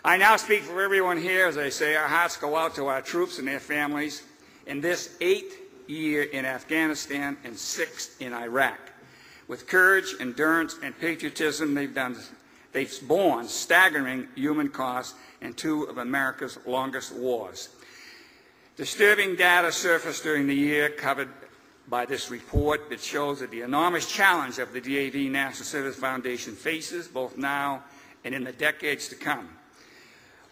I now speak for everyone here as I say our hearts go out to our troops and their families in this 8th year in Afghanistan and 6th in Iraq. With courage, endurance, and patriotism, they've borne staggering human costs in 2 of America's longest wars. Disturbing data surfaced during the year covered by this report that shows that the enormous challenge of the DAV National Service Foundation faces both now and in the decades to come.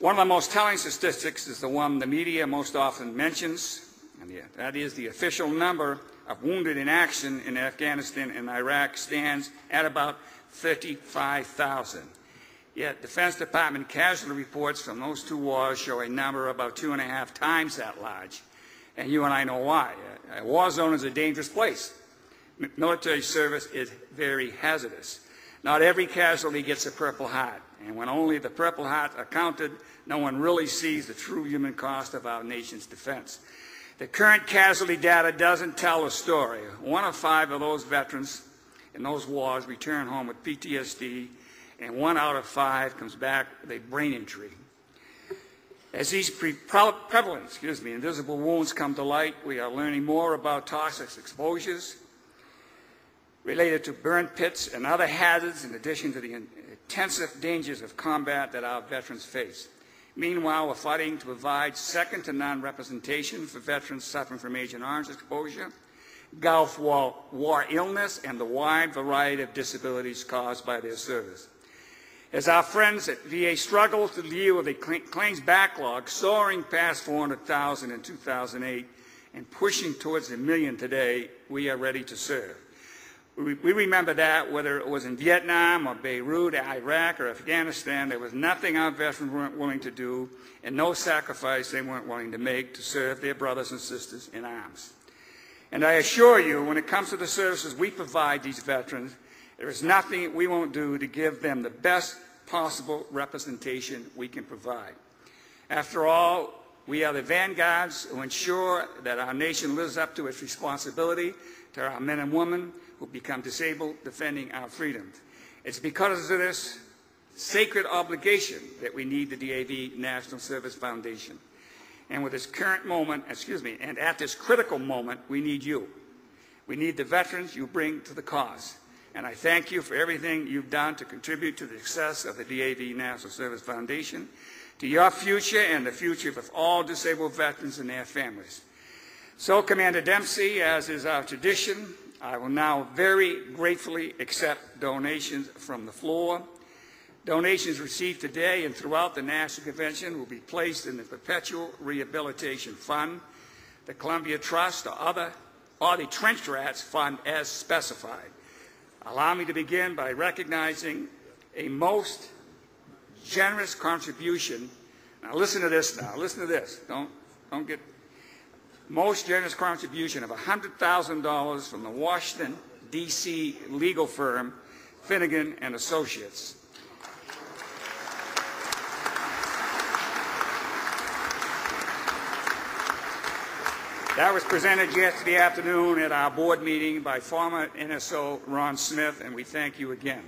One of the most telling statistics is the one the media most often mentions, and that is the official number of wounded in action in Afghanistan and Iraq stands at about 35,000. Yet Defense Department casualty reports from those 2 wars show a number about 2.5 times that large. And you and I know why. A war zone is a dangerous place. Military service is very hazardous. Not every casualty gets a Purple Heart. And when only the Purple Hearts are counted, no one really sees the true human cost of our nation's defense. The current casualty data doesn't tell a story. 1 of 5 of those veterans in those wars return home with PTSD, and 1 out of 5 comes back with a brain injury. As these prevalent, invisible wounds come to light, we are learning more about toxic exposures related to burn pits and other hazards, in addition to the intensive dangers of combat that our veterans face. Meanwhile, we're fighting to provide second-to-none representation for veterans suffering from Agent Orange exposure, Gulf War illness, and the wide variety of disabilities caused by their service. As our friends at VA struggle to deal with a claims backlog soaring past 400,000 in 2008 and pushing towards 1 million today, we are ready to serve. We remember that whether it was in Vietnam or Beirut, Iraq, or Afghanistan, there was nothing our veterans weren't willing to do and no sacrifice they weren't willing to make to serve their brothers and sisters in arms. And I assure you, when it comes to the services we provide these veterans, there is nothing we won't do to give them the best possible representation we can provide. After all, we are the vanguards who ensure that our nation lives up to its responsibility to our men and women who become disabled defending our freedoms. It's because of this sacred obligation that we need the DAV National Service Foundation. And with this current moment, and at this critical moment, we need you. We need the veterans you bring to the cause. And I thank you for everything you've done to contribute to the success of the DAV National Service Foundation, to your future and the future of all disabled veterans and their families. So, Commander Dempsey, as is our tradition, I will now very gratefully accept donations from the floor. Donations received today and throughout the National Convention will be placed in the Perpetual Rehabilitation Fund, the Columbia Trust, or the Trench Rats Fund as specified. Allow me to begin by recognizing a most generous contribution. Now listen to this now. Listen to this. Don't get most generous contribution of $100,000 from the Washington, D.C. legal firm Finnegan and Associates. That was presented yesterday afternoon at our board meeting by former NSO Ron Smith, and we thank you again.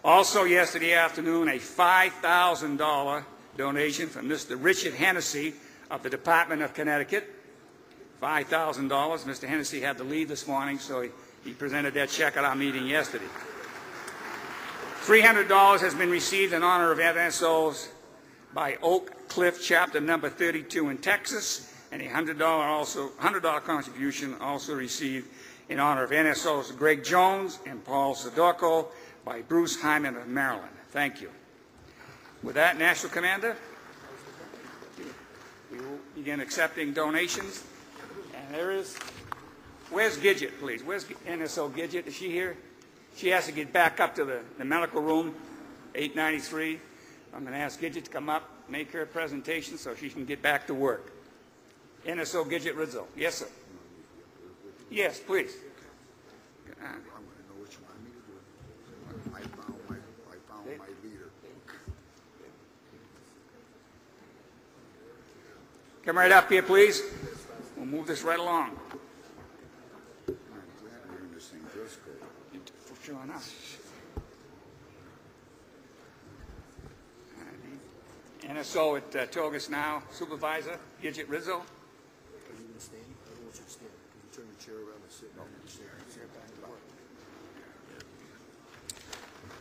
Also yesterday afternoon, a $5,000 donation from Mr. Richard Hennessy of the Department of Connecticut. $5,000. Mr. Hennessy had to leave this morning, so he presented that check at our meeting yesterday. $300 has been received in honor of NSOs by Oak Cliff Chapter number 32 in Texas, and a $100 contribution also received in honor of NSOs Greg Jones and Paul Sadorko by Bruce Hyman of Maryland. Thank you. With that, National Commander, we will begin accepting donations. And there is, where's Gidget, please? Where's NSO Gidget? Is she here? She has to get back up to the medical room, 893. I'm going to ask Gidget to come up, make her presentation so she can get back to work. NSO Gidget Rizzo. Yes, sir. Yes, please. I want to know what you want me to do. I found my leader. Come right up here, please. We'll move this right along. I'm glad we're in the same dress code. For sure enough. And so at Togus now, Supervisor Gidget Rizzo. Are you going to stand? I don't want you to stand. Can you turn the chair around and sit? No, sit back to the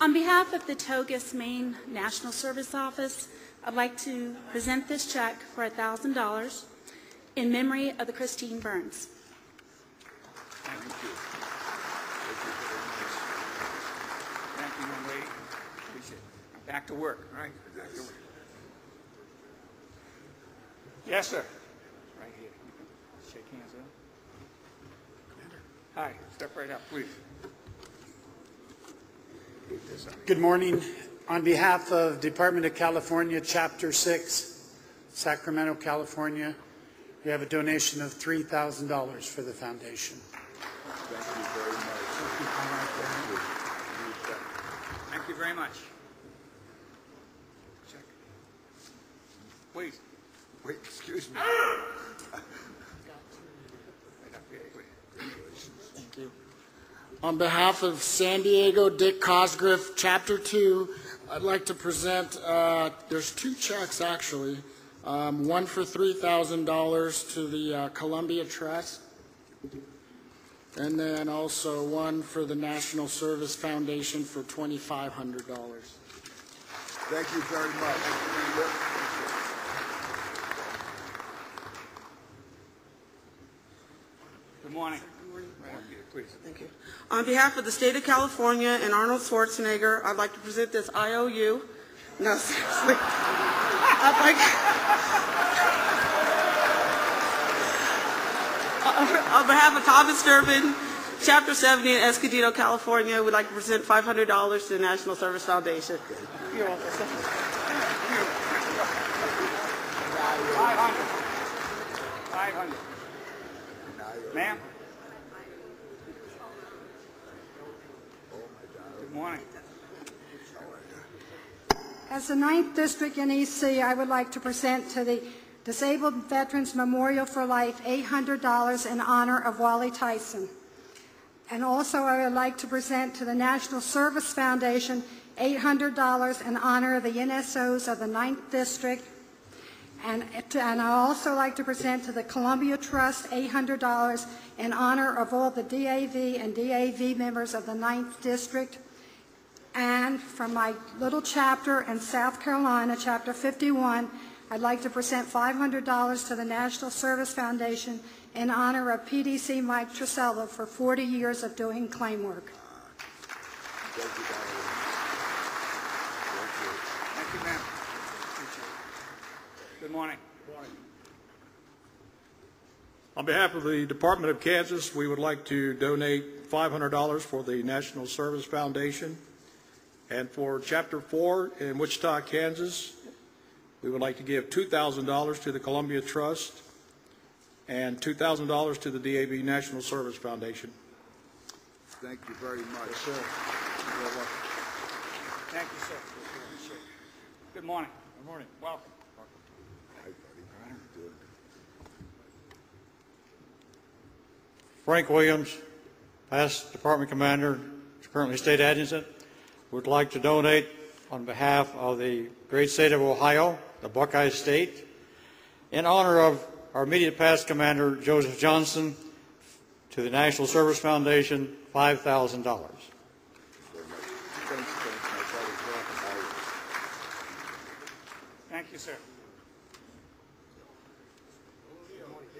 On behalf of the Togus, Maine National Service Office, I'd like to present this check for $1,000 in memory of the Christine Burns. Thank you. Thank you, young lady. Appreciate it. Back to work, all right? Back to work. Yes, sir. Right here. You can shake hands, huh? Hi. Step right up, please. Good morning. On behalf of Department of California, Chapter 6, Sacramento, California, we have a donation of $3,000 for the foundation. Thank you very much. Thank you very much. Check. Please. Wait, excuse me. Right up here, please. Thank you. On behalf of San Diego Dick Cosgriff, Chapter 2, I'd like to present, there's two checks actually, one for $3,000 to the Columbia Trust, and then also one for the National Service Foundation for $2,500. Thank you very much. Good morning. Right up here, please. Thank you. On behalf of the state of California and Arnold Schwarzenegger, I'd like to present this IOU. No, seriously. On behalf of Thomas Durbin, Chapter 70 in Escondido, California, we'd like to present $500 to the National Service Foundation. You're welcome. 500. 500. Ma'am? Good morning. As the 9th District NEC, I would like to present to the Disabled Veterans Memorial for Life $800 in honor of Wally Tyson. And also I would like to present to the National Service Foundation $800 in honor of the NSOs of the 9th District. And I also like to present to the Columbia Trust $800 in honor of all the DAV and DAV members of the 9th District. And from my little chapter in South Carolina, Chapter 51, I'd like to present $500 to the National Service Foundation in honor of PDC Mike Trisella for 40 years of doing claim work. Thank you, Valerie. Thank you, ma'am. Good morning. On behalf of the Department of Kansas, we would like to donate $500 for the National Service Foundation. And for Chapter 4 in Wichita, Kansas, we would like to give $2,000 to the Columbia Trust and $2,000 to the DAV National Service Foundation. Thank you very much. Yes, sir. Thank you, sir. Appreciate it. Good morning. Good morning. Welcome. Hi, buddy. How you doing? Frank Williams, past department commander, currently state adjutant, would like to donate on behalf of the great state of Ohio, the Buckeye State, in honor of our immediate past commander, Joseph Johnson, to the National Service Foundation, $5,000. Thank you, sir.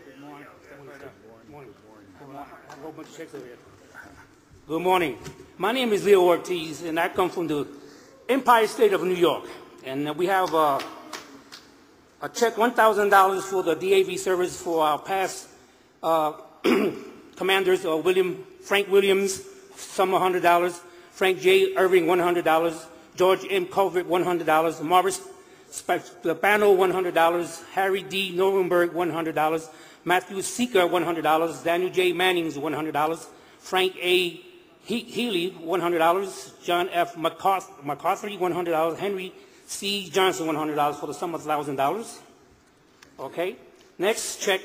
Good morning. Step right up. Good morning. Good morning. I have a whole bunch of checks over here. Good morning. My name is Leo Ortiz, and I come from the Empire State of New York. And we have a check, $1,000 for the DAV service for our past commanders, Frank Williams, some $100, Frank J. Irving, $100, George M. Colvert, $100, Morris Spano, $100, Harry D. Norenberg, $100, Matthew Seeker, $100, Daniel J. Mannings, $100, Frank A. Healy, $100, John F. McCarthy, $100, Henry C. Johnson, $100 for the sum of $1,000. Okay. Next check,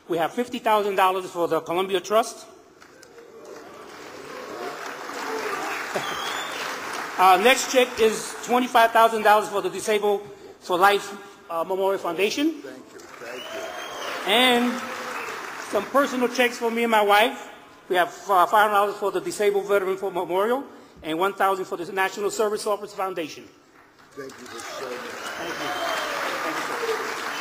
we have $50,000 for the Columbia Trust. Next check is $25,000 for the Disabled for Life Memorial Foundation. Thank you, thank you. And some personal checks for me and my wife. We have $500 for the Disabled Veteran Memorial and $1,000 for the National Service Office Foundation. Thank you for showing me. Thank you. Thank you, sir.